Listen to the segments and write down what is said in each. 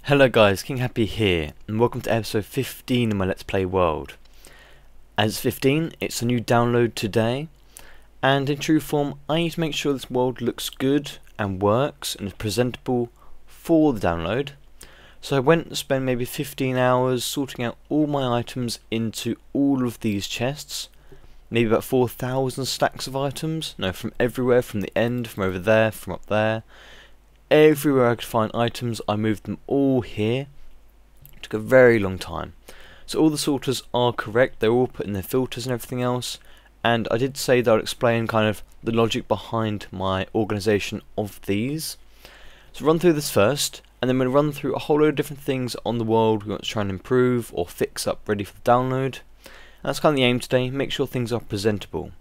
Hello guys, King Happy here, and welcome to episode 15 of my Let's Play world. As it's 15, it's a new download today, and in true form, I need to make sure this world looks good and works and is presentable for the download. So I went and spent maybe 15 hours sorting out all my items into all of these chests. Maybe about 4,000 stacks of items, no, from everywhere, from the end, from over there, from up there. Everywhere I could find items, I moved them all here. It took a very long time. So all the sorters are correct, they're all put in their filters and everything else. And I did say that I'd explain kind of the logic behind my organisation of these. So run through this first, and then we're going to run through a whole load of different things on the world we want to try and improve or fix up ready for the download. And that's kind of the aim today, make sure things are presentable.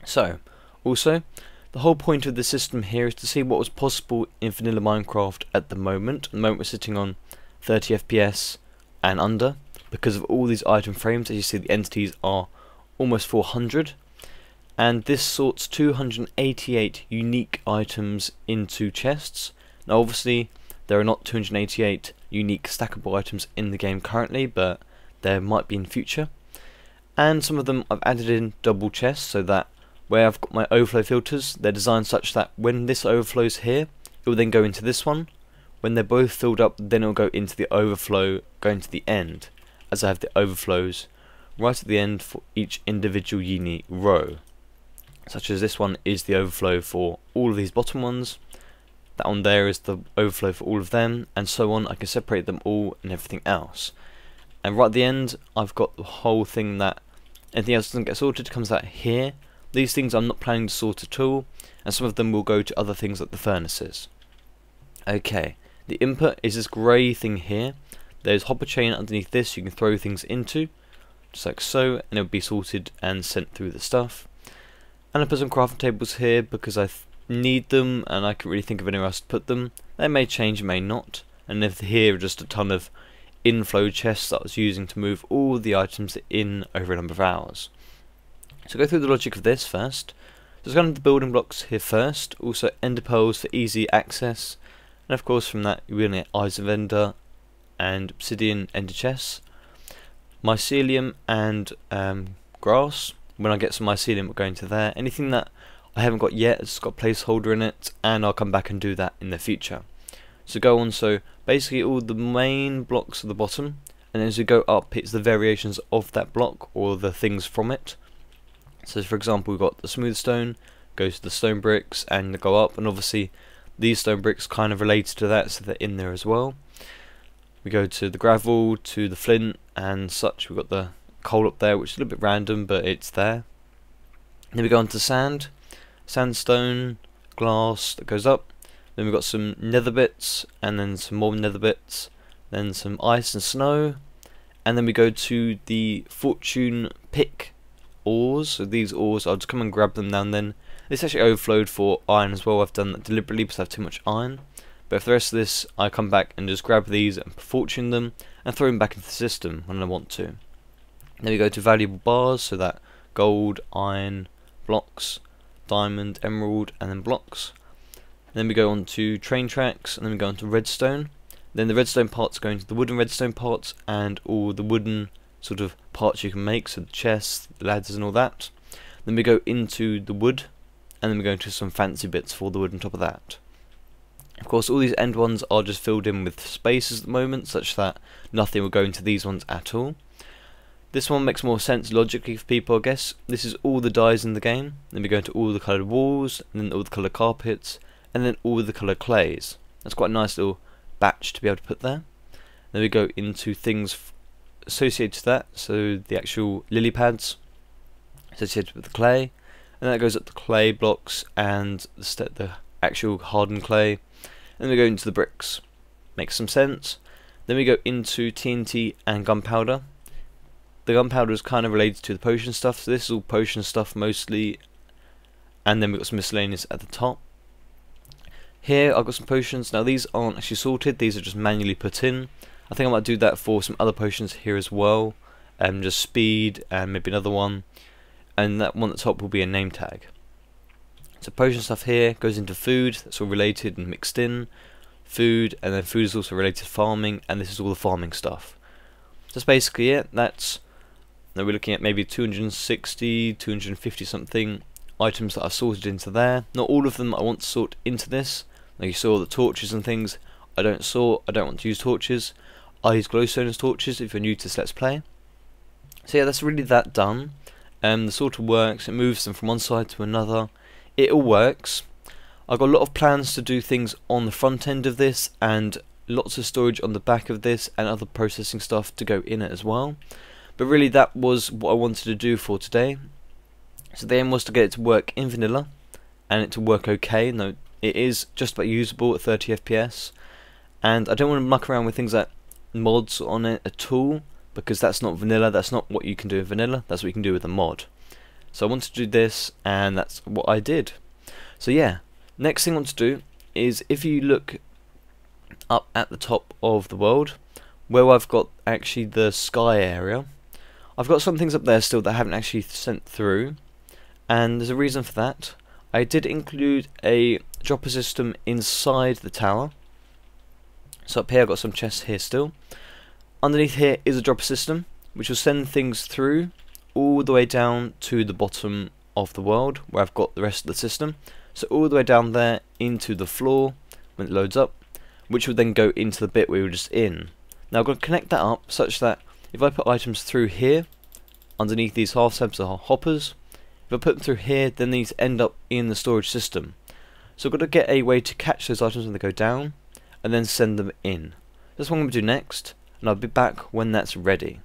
So, also, the whole point of the system here is to see what was possible in vanilla Minecraft at the moment. At the moment we're sitting on 30 FPS and under because of all these item frames. As you see, the entities are almost 400, and this sorts 288 unique items into chests. Now obviously there are not 288 unique stackable items in the game currently, but there might be in future. And some of them I've added in double chests so that where I've got my overflow filters, they're designed such that when this overflows here, it will then go into this one. When they're both filled up, then it will go into the overflow going to the end, as I have the overflows right at the end for each individual unique row. Such as this one is the overflow for all of these bottom ones, that one there is the overflow for all of them, and so on. I can separate them all and everything else. And right at the end, I've got the whole thing that anything else doesn't get sorted comes out here. These things I'm not planning to sort at all, and some of them will go to other things like the furnaces. Okay, the input is this grey thing here. There's hopper chain underneath this you can throw things into, just like so, and it'll be sorted and sent through the stuff. And I put some crafting tables here because I need them, and I can't really think of anywhere else to put them. They may change, may not. And if here are just a ton of inflow chests that I was using to move all the items in over a number of hours. So go through the logic of this first. So let's go into the building blocks here first, also ender pearls for easy access, and of course from that you're going to get eyes of ender and obsidian ender chests. Mycelium and grass. When I get some mycelium we're going to there. Anything that I haven't got yet has got a placeholder in it, and I'll come back and do that in the future. So go on, so basically all the main blocks at the bottom, and as we go up it's the variations of that block or the things from it. So for example we've got the smooth stone, goes to the stone bricks and they go up, and obviously these stone bricks kind of relate to that, so they're in there as well. We go to the gravel, to the flint and such. We've got the coal up there, which is a little bit random but it's there. Then we go on to sand, sandstone, glass that goes up. Then we've got some nether bits, and then some more nether bits, then some ice and snow, and then we go to the fortune pick ores. So these ores, I'll just come and grab them now and then. This actually overflowed for iron as well. I've done that deliberately because I have too much iron. But for the rest of this, I come back and just grab these and fortune them and throw them back into the system when I want to. Then we go to valuable bars, so that gold, iron, blocks, diamond, emerald, and then blocks. And then we go on to train tracks, and then we go on to redstone. Then the redstone parts go into the wooden redstone parts and all the wooden sort of parts you can make, so the chests, the ladders and all that. Then we go into the wood, and then we go into some fancy bits for the wood on top of that. Of course all these end ones are just filled in with spaces at the moment, such that nothing will go into these ones at all. This one makes more sense logically for people, I guess. This is all the dyes in the game. Then we go into all the coloured walls, and then all the coloured carpets, and then all the coloured clays. That's quite a nice little batch to be able to put there. Then we go into things associated to that, so the actual lily pads associated with the clay, and that goes up the clay blocks and the actual hardened clay, and then we go into the bricks. Makes some sense. Then we go into TNT and gunpowder. The gunpowder is kind of related to the potion stuff, so this is all potion stuff mostly, and then we've got some miscellaneous at the top. Here I've got some potions. Now these aren't actually sorted, these are just manually put in. I think I might do that for some other potions here as well, just speed and maybe another one, and that one at the top will be a name tag. So potion stuff here goes into food, that's all related and mixed in. food, and then food is also related to farming, and this is all the farming stuff. That's basically it. Now we're looking at maybe 260, 250 something items that I've sorted into there. Not all of them I want to sort into this. Like you saw the torches and things, I don't want to use torches. I use glowstone as torches if you're new to this Let's Play. So yeah, that's really that done. The sorter works, it moves them from one side to another. It all works. I've got a lot of plans to do things on the front end of this, and lots of storage on the back of this, and other processing stuff to go in it as well. But really that was what I wanted to do for today. So the aim was to get it to work in vanilla, and it to work okay. No, it is just about usable at 30 FPS, and I don't want to muck around with things like mods on it at all, because that's not vanilla, that's not what you can do in vanilla, that's what you can do with a mod. So I wanted to do this, and that's what I did. So yeah, next thing I want to do is, if you look up at the top of the world, where I've got actually the sky area, I've got some things up there still that I haven't actually sent through, and there's a reason for that. I did include a dropper system inside the tower. So up here I've got some chests here still. Underneath here is a dropper system, which will send things through all the way down to the bottom of the world, where I've got the rest of the system. So all the way down there into the floor when it loads up, which will then go into the bit we were just in. Now I'm going to connect that up such that if I put items through here, underneath these half slabs are hoppers. If I put them through here, then these end up in the storage system. So I've got to get a way to catch those items when they go down, and then send them in. That's what I'm going to do next, and I'll be back when that's ready.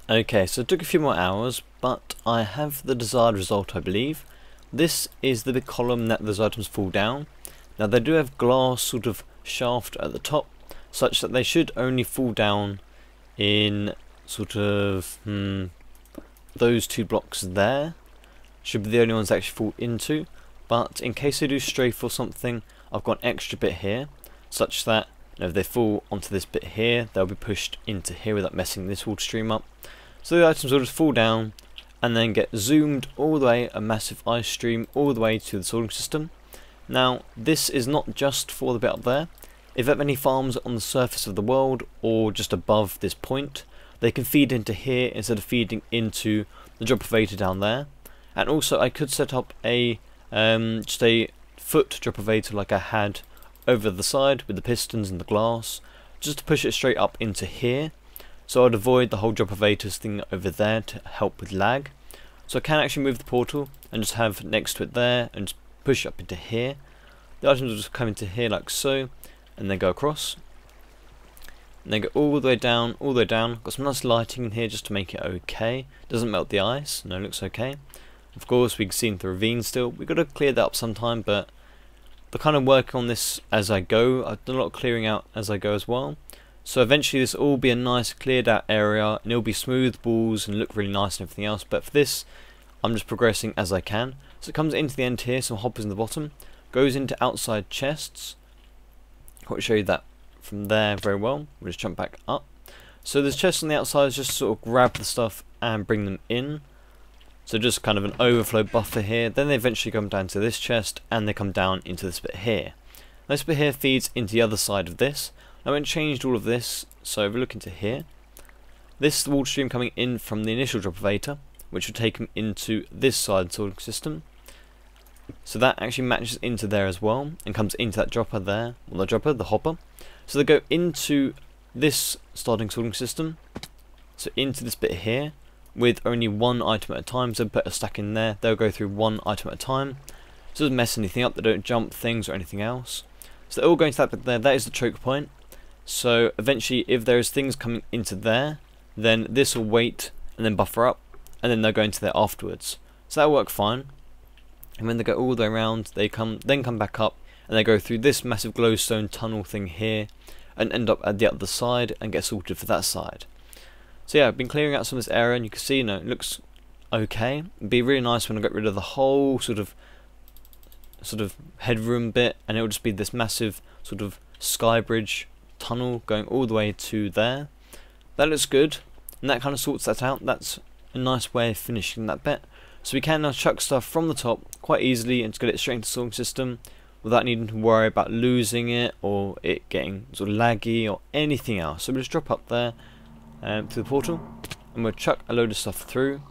Okay, so it took a few more hours, but I have the desired result, I believe. This is the big column that those items fall down. Now they do have glass sort of shaft at the top, such that they should only fall down in sort of those two blocks there. Should be the only ones that actually fall into, but in case they do strafe or something, I've got an extra bit here, such that if they fall onto this bit here, they'll be pushed into here without messing this water stream up. So the items will just fall down and then get zoomed all the way, a massive ice stream all the way to the sorting system. Now this is not just for the bit up there. If you have any farms on the surface of the world or just above this point, they can feed into here instead of feeding into the drop elevator down there. And also I could set up a just a foot drop elevator like I had over the side with the pistons and the glass, just to push it straight up into here. So I'd avoid the whole drop elevators thing over there to help with lag. So I can actually move the portal and just have next to it there and just push it up into here. The items will just come into here like so, and then go across. And then go all the way down, all the way down. Got some nice lighting in here just to make it okay. Doesn't melt the ice, no, it looks okay. Of course we can see into the ravine still. We've got to clear that up sometime, but they're kind of working on this as I go. I've done a lot of clearing out as I go as well. So eventually this will all be a nice cleared out area, and it'll be smooth balls and look really nice and everything else. But for this, I'm just progressing as I can. So it comes into the end here, some hoppers in the bottom, goes into outside chests. I'll show you that from there very well. We'll just jump back up. So there's chests on the outside, just sort of grab the stuff and bring them in. So just kind of an overflow buffer here. Then they eventually come down to this chest, and they come down into this bit here. This bit here feeds into the other side of this. I went and changed all of this, so if we look into here, this is the water stream coming in from the initial drop elevator, which will take them into this side sorting system. So that actually matches into there as well, and comes into that dropper there, well, the dropper, the hopper. So they go into this starting sorting system, so into this bit here, with only one item at a time. So put a stack in there, they'll go through one item at a time, so it doesn't mess anything up, they don't jump things or anything else. So they're all going to that bit there, that is the choke point. So eventually if there's things coming into there, then this will wait and then buffer up, and then they'll go into there afterwards. So that'll work fine. And when they go all the way around, they come back up, and they go through this massive glowstone tunnel thing here, and end up at the other side and get sorted for that side. So yeah, I've been clearing out some of this area, and you can see, you know, it looks okay. It'd be really nice when I get rid of the whole sort of headroom bit, and it will just be this massive sort of sky bridge tunnel going all the way to there. That looks good, and that kind of sorts that out. That's a nice way of finishing that bit. So we can now chuck stuff from the top quite easily and just get it straight into the sorting system. without needing to worry about losing it or it getting sort of laggy or anything else. So we'll just drop up there to the portal and we'll chuck a load of stuff through.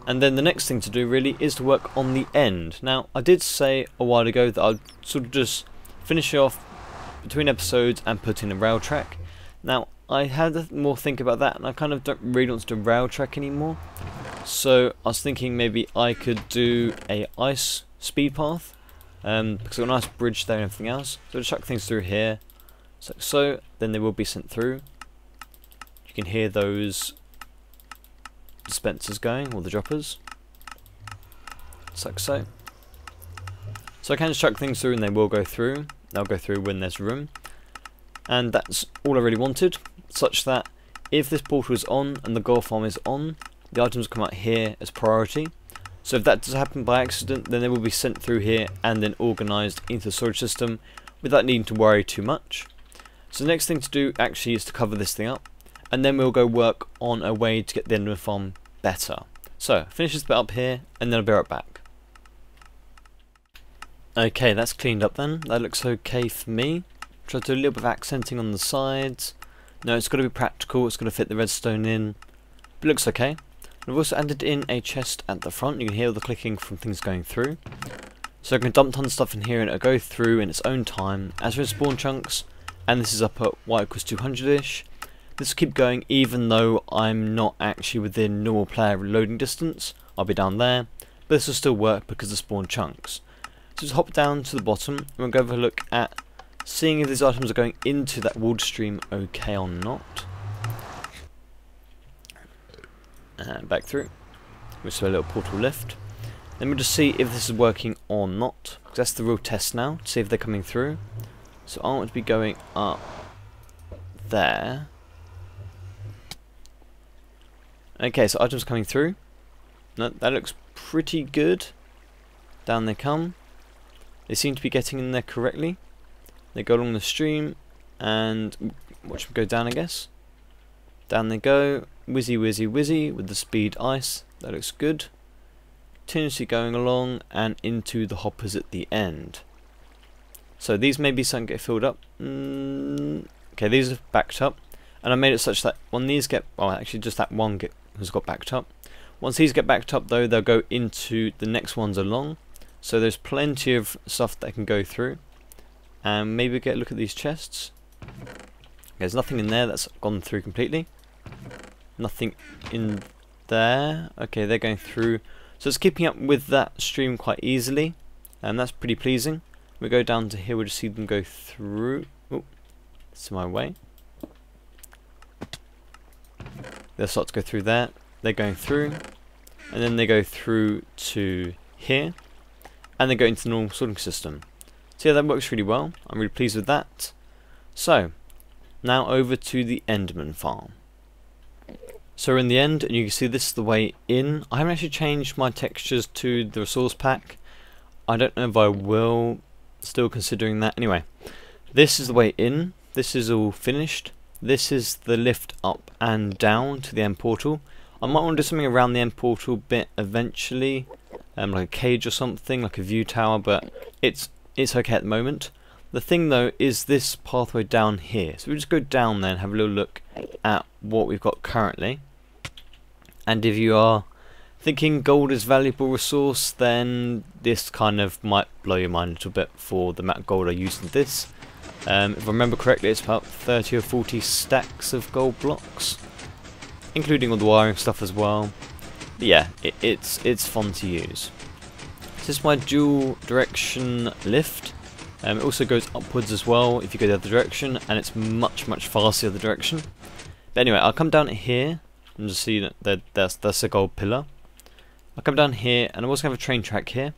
And then the next thing to do really is to work on the end. Now I did say a while ago that I'd sort of just finish off between episodes and put in a rail track. Now I had more think about that and I kind of don't really want to do a rail track anymore. So I was thinking maybe I could do a ice speed path because I've got a nice bridge there and everything else. So I'll chuck things through here. So then they will be sent through. You can hear those dispensers going, or the droppers. Like so. So I can just chuck things through and they will go through. They'll go through when there's room. And that's all I really wanted, such that if this portal is on and the gold farm is on, the items come out here as priority. So if that does happen by accident, then they will be sent through here and then organised into the storage system without needing to worry too much. So the next thing to do actually is to cover this thing up, and then we'll go work on a way to get the Enderman farm better. So finish this bit up here and then I'll be right back. Okay, that's cleaned up then. That looks okay for me. Try to do a little bit of accenting on the sides. No, it's got to be practical, it's got to fit the redstone in. But it looks okay. I've also added in a chest at the front. You can hear all the clicking from things going through. So I can dump tons of stuff in here and it'll go through in its own time as for spawn chunks. And this is up at y equals 200ish. This will keep going even though I'm not actually within normal player loading distance. I'll be down there. But this will still work because of spawn chunks. So just hop down to the bottom and we'll go have a look at seeing if these items are going into that wood stream okay or not. And back through. We'll do a little portal lift. Then we'll just see if this is working or not. Because that's the real test now, to see if they're coming through. So I want to be going up there. Okay, so items coming through. No, that looks pretty good. Down they come. They seem to be getting in there correctly. They go along the stream and watch them go down, I guess. Down they go. Whizzy, whizzy, whizzy with the speed ice. That looks good. Continuously going along and into the hoppers at the end. So these may be something get filled up. Okay, these are backed up. And I made it such that when these get, well actually just that one has got backed up. Once these get backed up though, they'll go into the next ones along. So there's plenty of stuff that can go through. And maybe get a look at these chests. There's nothing in there that's gone through completely. Nothing in there. Okay, they're going through. So it's keeping up with that stream quite easily. And that's pretty pleasing. We go down to here, we'll just see them go through. Oh, it's in my way. They'll start to go through there. They're going through. And then they go through to here. And they go into the normal sorting system. So yeah, that works really well. I'm really pleased with that. So, now over to the Enderman farm. So we're in the end, and you can see this is the way in. I haven't actually changed my textures to the resource pack. I don't know if I will, still considering that. Anyway, this is the way in. This is all finished. This is the lift up and down to the end portal. I might want to do something around the end portal bit eventually. Like a cage or something, like a view tower, but it's okay at the moment. The thing though is this pathway down here. So we just go down there and have a little look at what we've got currently. And if you are thinking gold is a valuable resource, then this kind of might blow your mind a little bit for the amount of gold I used in this. If I remember correctly, it's about 30 or 40 stacks of gold blocks, including all the wiring stuff as well. But yeah, it's fun to use. This is my dual direction lift. It also goes upwards as well if you go the other direction, and it's much faster the other direction. But anyway, I'll come down here and just see that that's a gold pillar. I'll come down here, and I also have a train track here,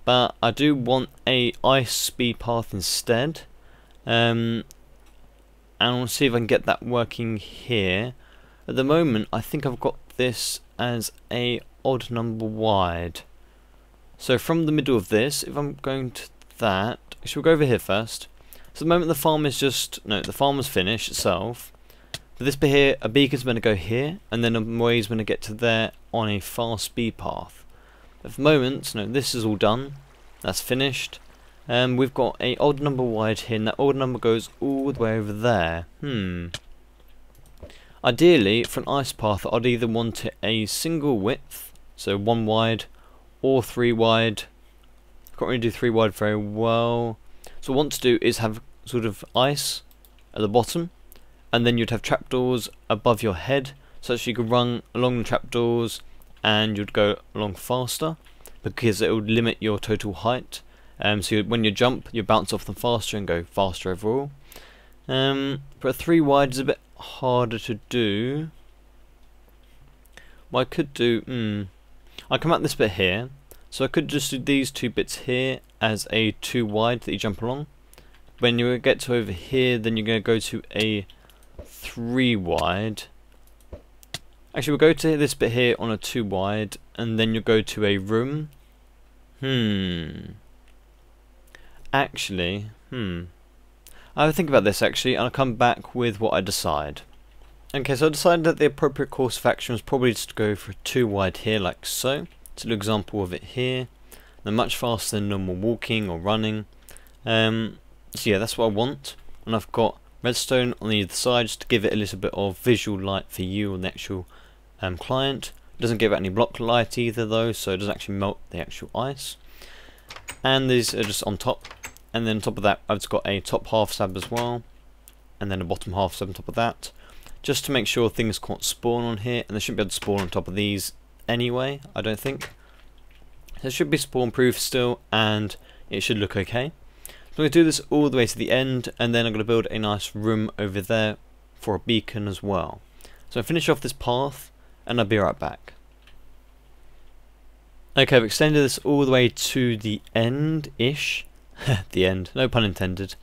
but I do want a ice speed path instead. And I want to see if I can get that working here. At the moment, I think I've got this as a odd number wide. So from the middle of this, if I'm going to that, actually we'll go over here first. So at the moment the farm is just, no, the farm was finished itself. For this bit here, a beacon's going to go here, and then a way's going to get to there on a fast speed path. At the moment, no, this is all done. That's finished. We've got a odd number wide here, and that odd number goes all the way over there. Ideally, for an ice path, I'd either want it a single width, so 1 wide, or 3 wide. I can't really do 3 wide very well. So what I want to do is have sort of ice at the bottom, and then you'd have trapdoors above your head, so that you could run along the trapdoors and you'd go along faster, because it would limit your total height. So when you jump, you bounce off them faster and go faster overall. But a 3 wide is a bit harder to do. What I could do, I come out this bit here, so I could just do these 2 bits here as a 2 wide that you jump along. When you get to over here, then you're going to go to a 3 wide. Actually, we'll go to this bit here on a 2 wide, and then you'll go to a room. Actually, I'll think about this actually, and I'll come back with what I decide. Okay, so I decided that the appropriate course of action was probably just to go for a 2 wide here, like so. It's an example of it here. They're much faster than normal walking or running. So yeah, that's what I want. And I've got redstone on either side just to give it a little bit of visual light for you on the actual client. It doesn't give it any block light either though, so it doesn't actually melt the actual ice. And these are just on top. And then on top of that, I've just got a top half slab as well, and then a bottom half slab on top of that, just to make sure things can't spawn on here, and they shouldn't be able to spawn on top of these anyway, I don't think. So it should be spawn proof still, and it should look okay. So I'm going to do this all the way to the end, and then I'm going to build a nice room over there for a beacon as well. So I'll finish off this path, and I'll be right back. Okay, I've extended this all the way to the end-ish. The end, no pun intended.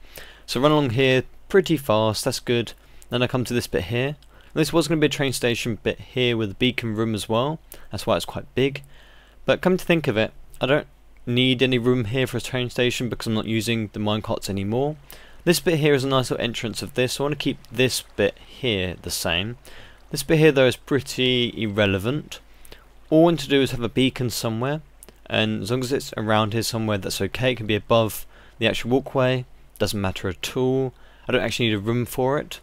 So run along here pretty fast, that's good. Then I come to this bit here. This was going to be a train station bit here with a beacon room as well. That's why it's quite big. But come to think of it, I don't need any room here for a train station because I'm not using the minecarts anymore. This bit here is a nice little entrance of this, so I want to keep this bit here the same. This bit here though is pretty irrelevant. All I want to do is have a beacon somewhere, and as long as it's around here somewhere, that's okay. It can be above the actual walkway, doesn't matter at all. I don't actually need a room for it,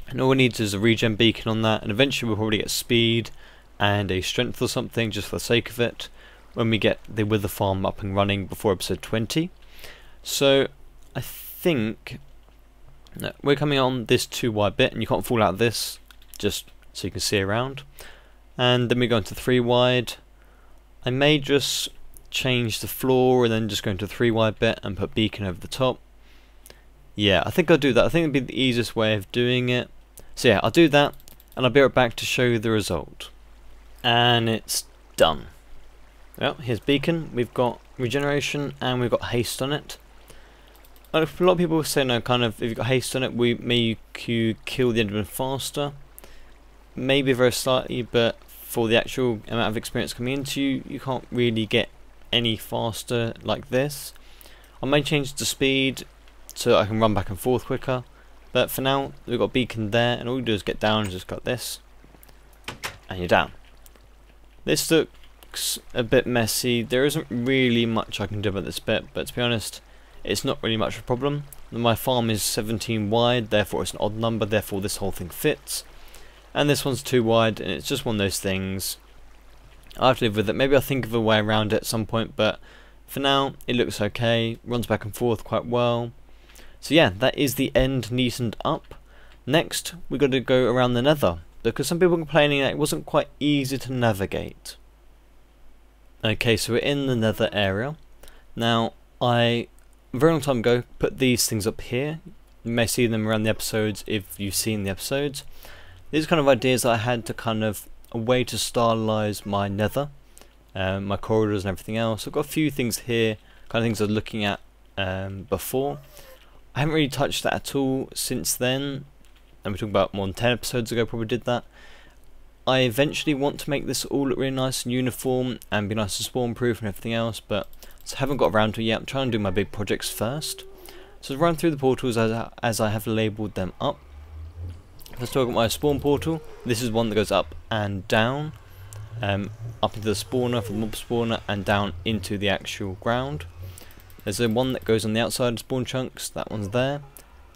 and all we need is a regen beacon on that, and eventually we'll probably get speed and a strength or something just for the sake of it when we get the wither farm up and running before episode 20. So I think we're coming on this 2 wide bit, and you can't fall out of this, just so you can see around. And then we go into 3 wide. I may just change the floor and then just go into a 3 wide bit and put beacon over the top. Yeah, I think I'll do that. I think it'd be the easiest way of doing it. So yeah, I'll do that, and I'll be right back to show you the result. And it's done. Well, here's beacon. We've got regeneration and we've got haste on it. A lot of people say no, kind of if you've got haste on it, we may kill the enderman faster. Maybe very slightly, but for the actual amount of experience coming into you, you can't really get any faster like this. I may change the speed so I can run back and forth quicker, but for now we've got beacon there, and all you do is get down and just got this, and you're down. This looks a bit messy. There isn't really much I can do about this bit, but to be honest, it's not really much of a problem. My farm is 17 wide, therefore it's an odd number, therefore this whole thing fits. And this one's 2 wide, and it's just one of those things. I'll have to live with it. Maybe I'll think of a way around it at some point, but for now it looks okay, runs back and forth quite well. So yeah, that is the end neatened up. Next we've got to go around the nether, because some people are complaining that it wasn't quite easy to navigate. Okay, so we're in the nether area. Now a very long time ago put these things up here. You may see them around the episodes if you've seen the episodes. These are kind of ideas that I had to kind of a way to stylize my nether, my corridors and everything else. I've got a few things here, kind of things I was looking at before. I haven't really touched that at all since then, and we're talking about more than 10 episodes ago probably did that. I eventually want to make this all look really nice and uniform and be nice and spawn proof and everything else, but I haven't got around to it yet. I'm trying to do my big projects first. So run through the portals as I have labelled them up. Let's talk about my spawn portal. This is one that goes up and down, up into the spawner for the mob spawner and down into the actual ground. There's a one that goes on the outside of spawn chunks, that one's there.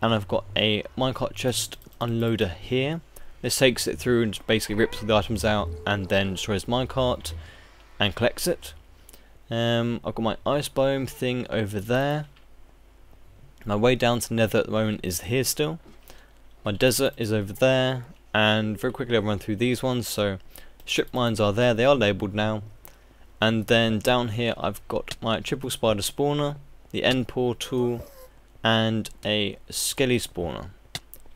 And I've got a minecart chest unloader here. This takes it through and just basically rips all the items out and then destroys minecart and collects it. I've got my ice biome thing over there. My way down to Nether at the moment is here still. My desert is over there, and very quickly I'll run through these ones. So strip mines are there, they are labelled now. And then down here I've got my triple spider spawner, the end portal, and a skelly spawner.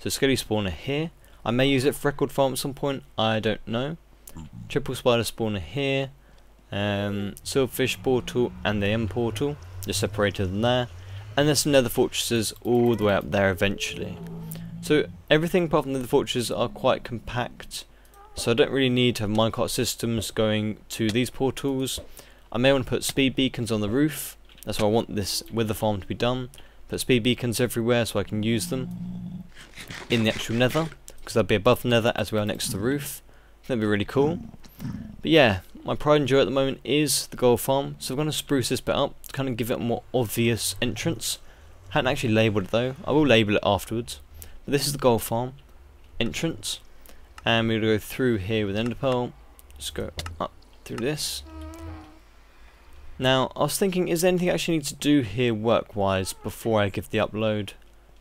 So skelly spawner here. I may use it for record farm at some point, I don't know. Triple spider spawner here, silverfish portal and the end portal, just separated them there. And there's some nether fortresses all the way up there eventually. So everything apart from the nether fortresses are quite compact. So I don't really need to have minecart systems going to these portals. I may want to put speed beacons on the roof. That's why I want this wither farm to be done. Put speed beacons everywhere so I can use them in the actual nether, because they'll be above the nether as we are next to the roof. That'd be really cool. But yeah, my pride and joy at the moment is the gold farm. So I'm going to spruce this bit up to kind of give it a more obvious entrance. Hadn't actually labelled it though. I will label it afterwards. But this is the gold farm entrance. And we're going to go through here with ender pearl. Just go up through this. Now, I was thinking, is there anything I actually need to do here work-wise before I give the upload?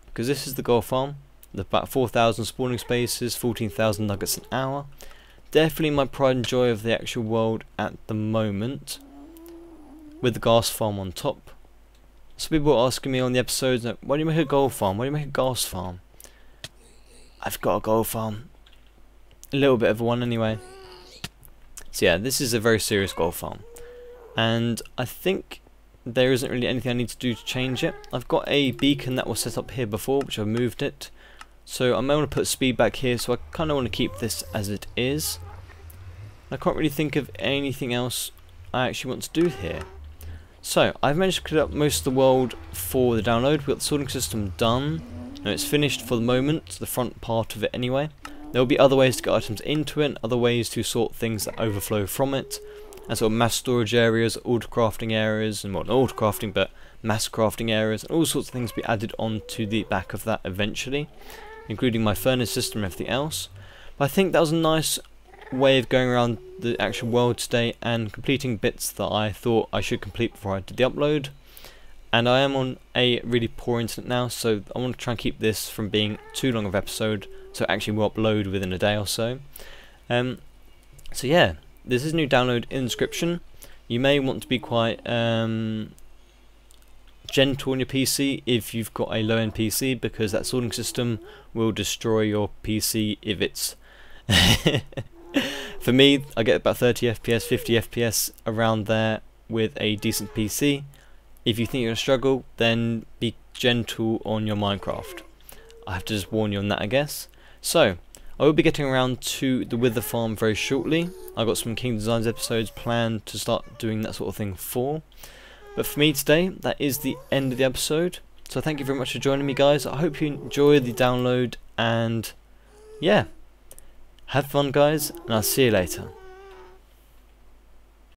Because this is the gold farm. There's about 4,000 spawning spaces, 14,000 nuggets an hour. Definitely my pride and joy of the actual world at the moment, with the gas farm on top. So people are asking me on the episodes, why do you make a gold farm? Why do you make a gas farm? I've got a gold farm. A little bit of one anyway. So yeah, this is a very serious gold farm. And I think there isn't really anything I need to do to change it. I've got a beacon that was set up here before, which I've moved it. So I may want to put speed back here, so I kind of want to keep this as it is. I can't really think of anything else I actually want to do here. So I've managed to clear up most of the world for the download. We've got the sorting system done, and it's finished for the moment, the front part of it anyway. There will be other ways to get items into it, other ways to sort things that overflow from it, and sort of mass storage areas, auto crafting areas, and well, not auto crafting, but mass crafting areas, and all sorts of things be added onto the back of that eventually, including my furnace system and everything else. But I think that was a nice way of going around the actual world today and completing bits that I thought I should complete before I did the upload. And I am on a really poor internet now, so I want to try and keep this from being too long of an episode, so it actually will upload within a day or so. So yeah, this is a new download in the description. You may want to be quite gentle on your PC if you've got a low-end PC, because that sorting system will destroy your PC if it's... For me, I get about 30 FPS, 50 FPS around there with a decent PC. If you think you're going to struggle, then be gentle on your Minecraft. I have to just warn you on that, I guess. So, I will be getting around to the Wither Farm very shortly. I've got some King Designs episodes planned to start doing that sort of thing for. But for me today, that is the end of the episode. So thank you very much for joining me, guys. I hope you enjoy the download, and yeah, have fun, guys, and I'll see you later.